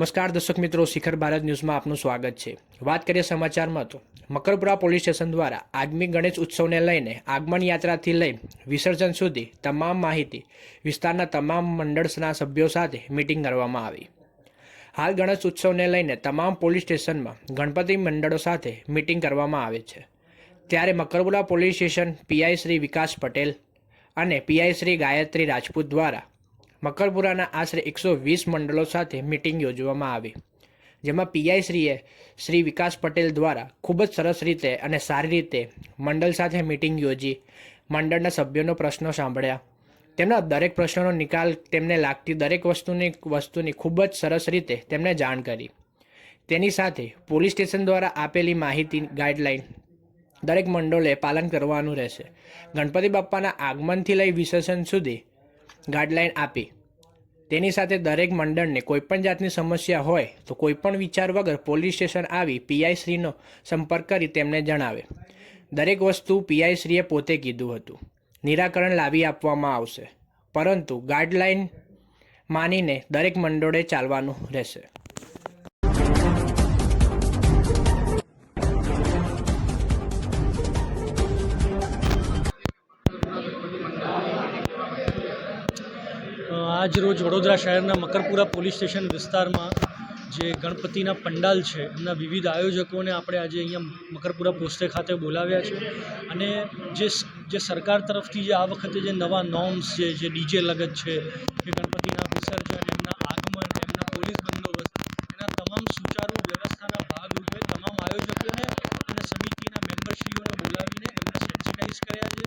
નમસ્કાર દર્શક મિત્રો, શિખર ભારત ન્યૂઝમાં આપનું સ્વાગત છે। વાત કરીએ સમાચારમાં તો મકરપુરા પોલીસ સ્ટેશન દ્વારા આગામી ગણેશ ઉત્સવને લઈને આગમન યાત્રાથી લઈ વિસર્જન સુધી તમામ માહિતી વિસ્તારના તમામ મંડળના સભ્યો સાથે મીટિંગ કરવામાં આવી। હાલ ગણેશ ઉત્સવને લઈને તમામ પોલીસ સ્ટેશનમાં ગણપતિ મંડળો સાથે મીટિંગ કરવામાં આવે છે। ત્યારે Makarpura police station PI Shri Vikas Patel અને પીઆઈ શ્રી ગાયત્રી રાજપૂત દ્વારા મકરપુરાના આશરે 120 મંડળો સાથે મીટિંગ યોજવામાં આવી, જેમાં પીઆઈ શ્રી વિકાસ પટેલ દ્વારા ખૂબ જ સરસ રીતે અને સારી રીતે મંડળ સાથે મીટિંગ યોજી મંડળના સભ્યોનો પ્રશ્નો સાંભળ્યા। તેમના દરેક પ્રશ્નોનો નિકાલ તેમને લાગતી દરેક વસ્તુની ખૂબ જ સરસ રીતે તેમને જાણ કરી। તેની સાથે પોલીસ સ્ટેશન દ્વારા આપેલી માહિતી ગાઈડલાઈન દરેક મંડળોએ પાલન કરવાનું રહેશે। ગણપતિ બાપ્પાના આગમનથી લઈ વિસર્જન સુધી ગાઈડલાઈન આપી। તેની સાથે દરેક મંડળને કોઈપણ જાતની સમસ્યા હોય તો કોઈપણ વિચાર વગર પોલીસ સ્ટેશન આવી પીઆઈ શ્રીનો સંપર્ક કરી તેમને જણાવે। દરેક વસ્તુ પીઆઈ શ્રીએ પોતે કીધું હતું, નિરાકરણ લાવી આપવામાં આવશે, પરંતુ ગાઈડલાઈન માનીને દરેક મંડળોએ ચાલવાનું રહેશે। આજ રોજ વડોદરા શહેરના મકરપુરા પોલીસ સ્ટેશન વિસ્તારમાં જે ગણપતિના પંડાલ છે એમના વિવિધ આયોજકોને આપણે આજે અહીંયા મકરપુરા પોસ્ટે ખાતે બોલાવ્યા છે અને જે સરકાર તરફથી જે આ વખતે જે નવા નોર્મ્સ જે ડીજે લગત છે, કે ગણપતિના વિસર્જન, એમના આગમન, એમના પોલીસ બંદોબસ્ત, એના તમામ સુચારુ વ્યવસ્થાના ભાગરૂપે તમામ આયોજકોને અને સમિતિના મેમ્બરશ્રીઓને બોલાવીને એમને સેન્સિટાઈઝ કર્યા છે,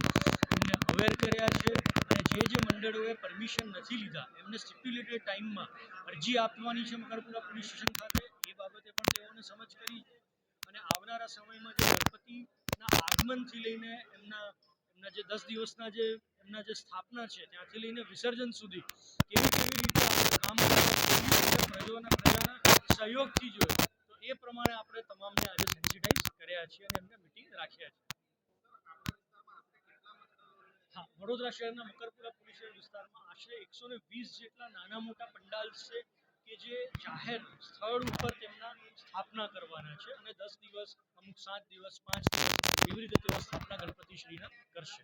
એમને અવેર કર્યા છે અને જે મંડળોએ પરમિશન નથી લીધા એમને સ્ટિપ્યુલેટેડ ટાઈમમાં અરજી આપવાની છે મકરપુરા પોલીસ સ્ટેશન ખાતે, એ બાબતે પણ તેઓને સમજ કરી અને આવનારા સમયમાં જે ગણપતિના આગમનથી લઈને એમના જે 10 દિવસના જે એમના જે સ્થાપના છે ત્યાંથી લઈને વિસર્જન સુધી કેવી રીતે આપણે કામ કરવું, પ્રજાના સહયોગથી જોઈએ, તો એ પ્રમાણે આપણે તમામને આજે સેન્સિટાઈઝ કર્યા છીએ અને એમને મિટિંગ રાખ્યા છે। હા, વડોદરા શહેરના મકરપુરા પોલીસ વિસ્તારમાં આશરે 120 જેટલા નાના મોટા પંડાલ છે કે જે જાહેર સ્થળ ઉપર તેમના સ્થાપના કરવાના છે અને 10 દિવસ, અમુક 7 દિવસ, 5 દિવસ એવી રીતે તેઓ સ્થાપના ગણપતિશ્રીના કરશે।